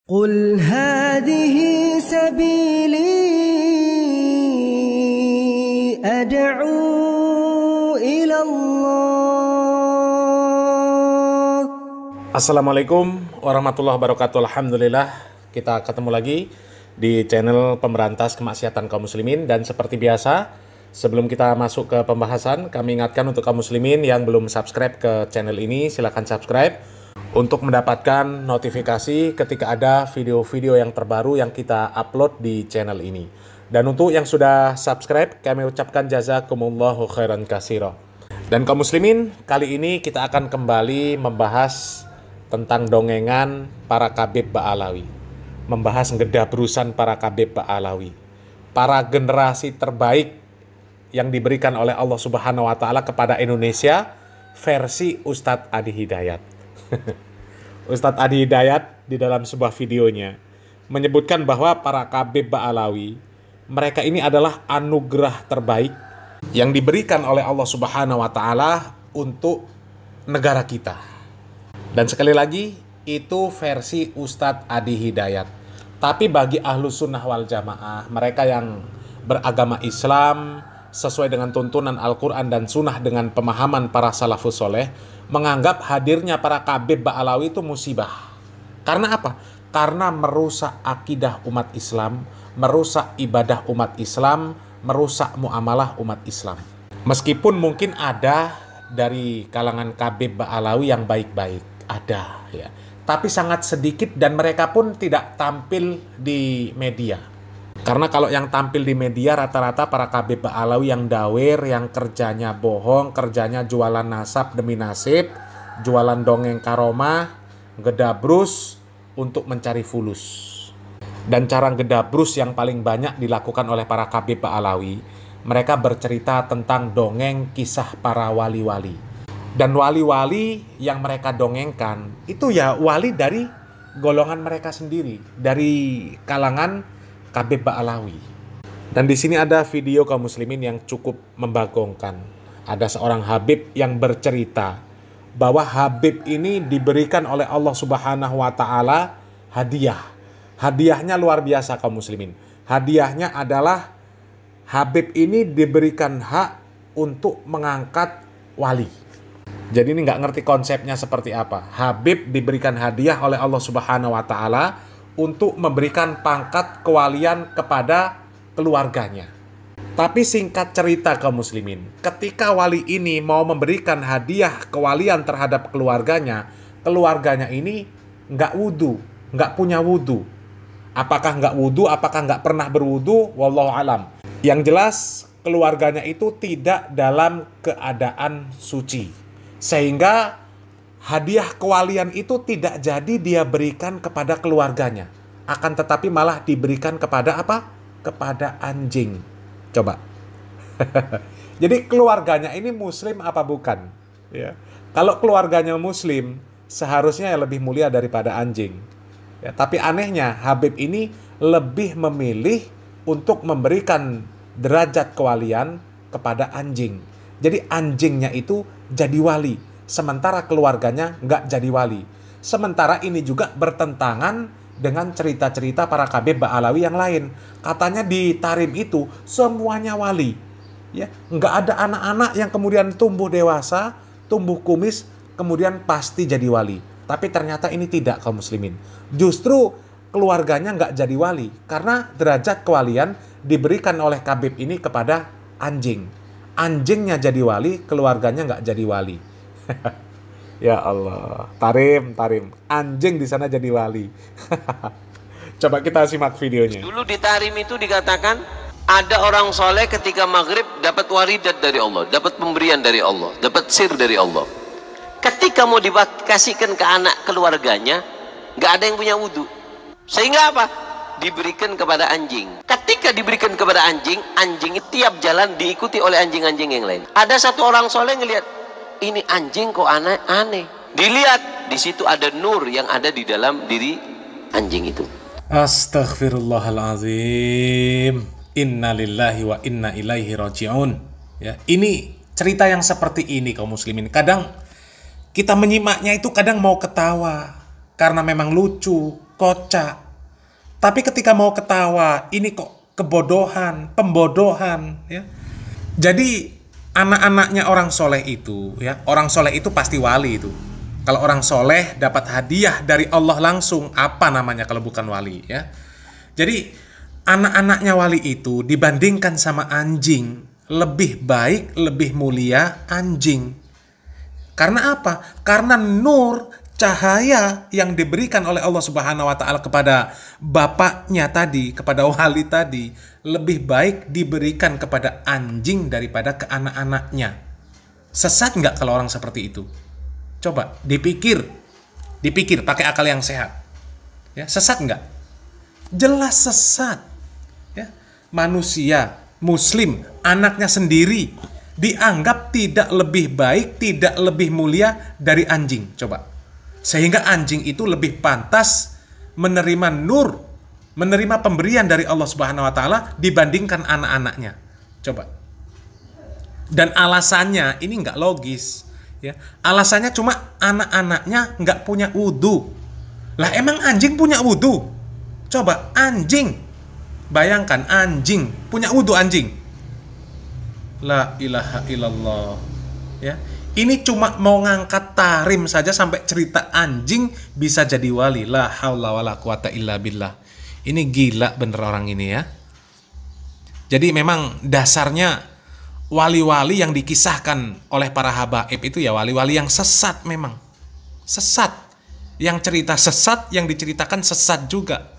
قل هذه سبيلي أدعو إلى الله. Assalamualaikum warahmatullahi wabarakatuh. Alhamdulillah kita ketemu lagi di channel pemberantas kemaksiatan kaum muslimin. Dan seperti biasa, sebelum kita masuk ke pembahasan, kami ingatkan untuk kaum muslimin yang belum subscribe ke channel ini, silahkan subscribe untuk mendapatkan notifikasi ketika ada video-video yang terbaru yang kita upload di channel ini. Dan untuk yang sudah subscribe, kami ucapkan jazakumullahu khairan katsira. Dan kaum muslimin, kali ini kita akan kembali membahas tentang dongengan para Khabib Ba'alawi. Membahas ngedabrusan para Khabib Ba'alawi. Para generasi terbaik yang diberikan oleh Allah Subhanahu wa Ta'ala kepada Indonesia versi Ustadz Adi Hidayat. Ustadz Adi Hidayat di dalam sebuah videonya menyebutkan bahwa para Khabib Ba'alawi, mereka ini adalah anugerah terbaik yang diberikan oleh Allah Subhanahu wa Ta'ala untuk negara kita. Dan sekali lagi, itu versi Ustadz Adi Hidayat. Tapi bagi Ahlus Sunnah wal Jamaah, mereka yang beragama Islam sesuai dengan tuntunan Al-Quran dan Sunnah dengan pemahaman para salafus soleh, menganggap hadirnya para Khabib Ba'alawi itu musibah. Karena apa? Karena merusak akidah umat Islam, merusak ibadah umat Islam, merusak muamalah umat Islam. Meskipun mungkin ada dari kalangan Khabib Ba'alawi yang baik-baik, ada ya. Tapi sangat sedikit dan mereka pun tidak tampil di media. Karena kalau yang tampil di media rata-rata para Khabib Ba'alawi yang dawer, yang kerjanya bohong, kerjanya jualan nasab demi nasib, jualan dongeng karomah, gedabrus untuk mencari fulus. Dan cara gedabrus yang paling banyak dilakukan oleh para Khabib Ba'alawi, mereka bercerita tentang dongeng kisah para wali-wali. Dan wali-wali yang mereka dongengkan itu ya wali dari golongan mereka sendiri, dari kalangan Khabib Ba'alawi. Dan di sini ada video kaum muslimin yang cukup membagongkan. Ada seorang Habib yang bercerita bahwa Habib ini diberikan oleh Allah Subhanahu wa Ta'ala hadiah. Hadiahnya luar biasa kaum muslimin. Hadiahnya adalah Habib ini diberikan hak untuk mengangkat wali. Jadi ini nggak ngerti konsepnya seperti apa. Habib diberikan hadiah oleh Allah Subhanahu wa Ta'ala untuk memberikan pangkat kewalian kepada keluarganya. Tapi singkat cerita kaum muslimin, ketika wali ini mau memberikan hadiah kewalian terhadap keluarganya ini nggak wudu, nggak punya wudu. Apakah nggak wudu, apakah nggak pernah berwudu, wallahu alam. Yang jelas keluarganya itu tidak dalam keadaan suci. Sehingga hadiah kewalian itu tidak jadi dia berikan kepada keluarganya. Akan tetapi malah diberikan kepada apa? Kepada anjing. Coba. Jadi keluarganya ini muslim apa bukan? Ya. Kalau keluarganya muslim, seharusnya lebih mulia daripada anjing. Ya, tapi anehnya Habib ini lebih memilih untuk memberikan derajat kewalian kepada anjing. Jadi anjingnya itu jadi wali. Sementara keluarganya nggak jadi wali. Sementara ini juga bertentangan dengan cerita-cerita para Khabib Ba'alawi yang lain. Katanya di Tarim itu semuanya wali. Ya, nggak ada anak-anak yang kemudian tumbuh dewasa, tumbuh kumis, kemudian pasti jadi wali. Tapi ternyata ini tidak kaum muslimin. Justru keluarganya nggak jadi wali. Karena derajat kewalian diberikan oleh Khabib ini kepada anjing. Anjingnya jadi wali, keluarganya nggak jadi wali. Ya Allah, Tarim, anjing di sana jadi wali. Coba kita simak videonya. Dulu di Tarim itu dikatakan ada orang soleh ketika maghrib dapat waridat dari Allah, dapat pemberian dari Allah, dapat sir dari Allah. Ketika mau dikasihkan ke anak keluarganya, nggak ada yang punya wudhu. Sehingga apa? Diberikan kepada anjing. Ketika diberikan kepada anjing, anjing tiap jalan diikuti oleh anjing-anjing yang lain. Ada satu orang soleh ngelihat, ini anjing kok aneh. Dilihat, di situ ada nur yang ada di dalam diri anjing itu. Astaghfirullahaladzim. Innalillahi wa inna ilaihi raji'un. Ya, ini cerita yang seperti ini kaum muslimin. Kadang kita menyimaknya itu kadang mau ketawa karena memang lucu, kocak. Tapi ketika mau ketawa, ini kok kebodohan, pembodohan, ya. Jadi anak-anaknya orang soleh itu, ya, orang soleh itu pasti wali itu. Kalau orang soleh dapat hadiah dari Allah langsung, apa namanya kalau bukan wali, ya. Jadi anak-anaknya wali itu dibandingkan sama anjing, lebih baik, lebih mulia anjing. Karena apa? Karena nur, cahaya yang diberikan oleh Allah Subhanahu wa Ta'ala kepada bapaknya tadi, kepada wali tadi, lebih baik diberikan kepada anjing daripada ke anak-anaknya. Sesat nggak kalau orang seperti itu? Coba dipikir pakai akal yang sehat. Ya, sesat nggak? Jelas sesat. Ya, manusia, muslim, anaknya sendiri dianggap tidak lebih baik, tidak lebih mulia dari anjing. Coba. Sehingga anjing itu lebih pantas menerima nur, menerima pemberian dari Allah Subhanahu wa Ta'ala dibandingkan anak-anaknya. Coba. Dan alasannya ini nggak logis, ya. Alasannya cuma anak-anaknya nggak punya wudu. Lah emang anjing punya wudu? Coba anjing, bayangkan anjing punya wudu anjing. La ilaha illallah, ya. Ini cuma mau ngangkat tarim saja sampai cerita anjing bisa jadi wali. La haula wala quwata illa billah. Ini gila bener orang ini, ya. Jadi memang dasarnya wali-wali yang dikisahkan oleh para habaib itu ya wali-wali yang sesat memang. Sesat. Yang cerita sesat, yang diceritakan sesat juga.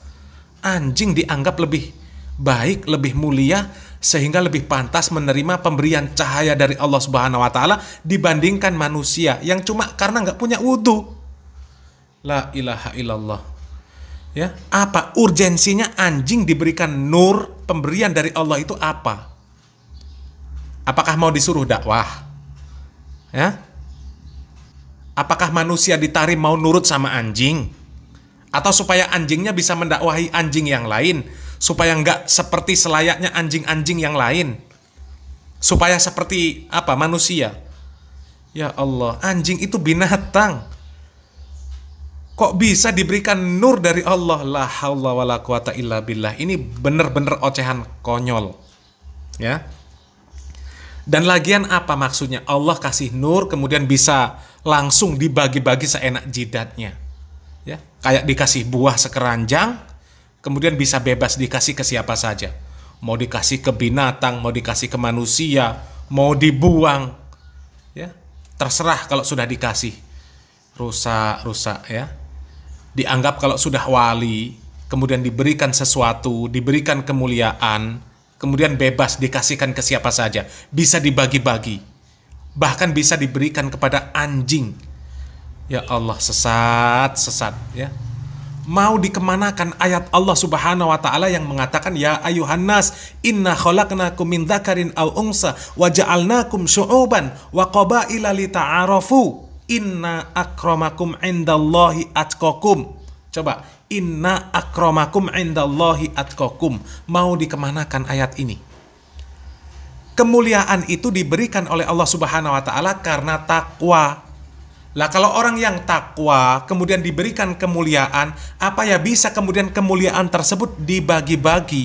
Anjing dianggap lebih baik, lebih mulia, sehingga lebih pantas menerima pemberian cahaya dari Allah Subhanahu wa Ta'ala dibandingkan manusia yang cuma karena nggak punya wudu. La ilaha illallah. Ya, apa urgensinya anjing diberikan nur, pemberian dari Allah itu apa? Apakah mau disuruh dakwah? Ya? Apakah manusia ditarim mau nurut sama anjing? Atau supaya anjingnya bisa mendakwahi anjing yang lain? Supaya nggak seperti selayaknya anjing-anjing yang lain. Supaya seperti apa manusia. Ya Allah, anjing itu binatang. Kok bisa diberikan nur dari Allah? La haula wala quwata illa billah. Ini bener-bener ocehan konyol. Ya. Dan lagian apa maksudnya? Allah kasih nur kemudian bisa langsung dibagi-bagi seenak jidatnya. Ya, kayak dikasih buah sekeranjang, kemudian bisa bebas dikasih ke siapa saja. Mau dikasih ke binatang, mau dikasih ke manusia, mau dibuang. Ya, terserah kalau sudah dikasih. Rusak, ya. Dianggap kalau sudah wali, kemudian diberikan sesuatu, diberikan kemuliaan, kemudian bebas dikasihkan ke siapa saja. Bisa dibagi-bagi. Bahkan bisa diberikan kepada anjing. Ya Allah, sesat, ya. Mau dikemanakan ayat Allah Subhanahu wa Ta'ala yang mengatakan ya ayuhan nas inna khalaqnakum min dzakarin aw unsa wa ja'alnakum syu'uban wa qabaila lita'arafu inna akramakum indallahi atqakum. Coba, inna akramakum indallahi atqakum. Mau dikemanakan ayat ini? Kemuliaan itu diberikan oleh Allah Subhanahu wa Ta'ala karena takwa. Lah kalau orang yang takwa kemudian diberikan kemuliaan, apa ya bisa kemudian kemuliaan tersebut dibagi-bagi?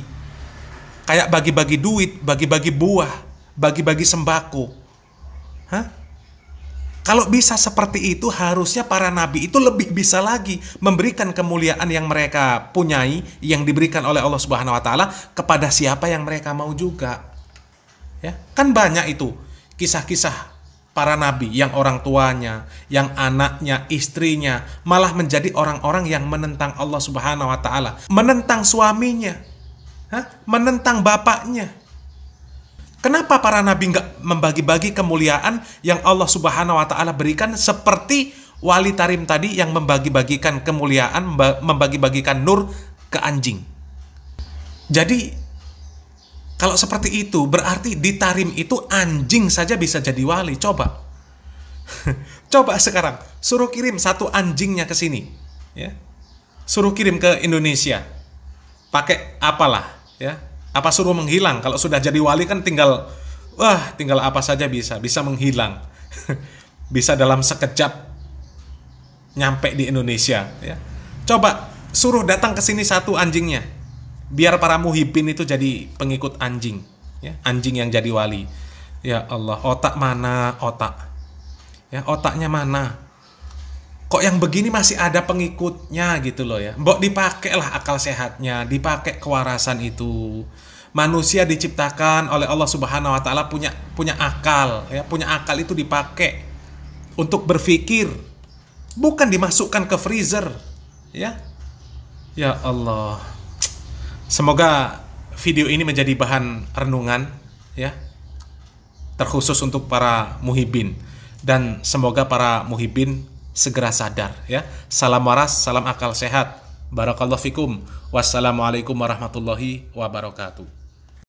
Kayak bagi-bagi duit, bagi-bagi buah, bagi-bagi sembako. Hah? Kalau bisa seperti itu, harusnya para nabi itu lebih bisa lagi memberikan kemuliaan yang mereka punyai, yang diberikan oleh Allah Subhanahu wa Ta'ala kepada siapa yang mereka mau juga. Ya, kan banyak itu kisah-kisah para nabi yang orang tuanya, yang anaknya, istrinya malah menjadi orang-orang yang menentang Allah Subhanahu wa Ta'ala, menentang suaminya, menentang bapaknya. Kenapa para nabi nggak membagi-bagi kemuliaan yang Allah Subhanahu wa Ta'ala berikan seperti wali tarim tadi yang membagi-bagikan kemuliaan, membagi-bagikan nur ke anjing? Jadi kalau seperti itu, berarti di tarim itu anjing saja bisa jadi wali. Coba. Coba sekarang, suruh kirim satu anjingnya ke sini. Ya. Suruh kirim ke Indonesia. Pakai apalah. Ya. Apa suruh menghilang? Kalau sudah jadi wali kan tinggal apa saja bisa. Bisa menghilang. Bisa dalam sekejap nyampe di Indonesia. Ya. Coba suruh datang ke sini satu anjingnya, biar para muhibbin itu jadi pengikut anjing, ya, anjing yang jadi wali. Ya Allah, otak mana otak? Ya, otaknya mana? Kok yang begini masih ada pengikutnya gitu loh ya. Mbok dipakailah akal sehatnya, dipakai kewarasan itu. Manusia diciptakan oleh Allah Subhanahu wa taala punya akal, ya, punya akal itu dipakai untuk berpikir, bukan dimasukkan ke freezer, ya. Ya Allah. Semoga video ini menjadi bahan renungan, ya, terkhusus untuk para muhibbin, dan semoga para muhibbin segera sadar, ya. Salam waras, salam akal sehat. Barakallahu fikum. Wassalamualaikum warahmatullahi wabarakatuh.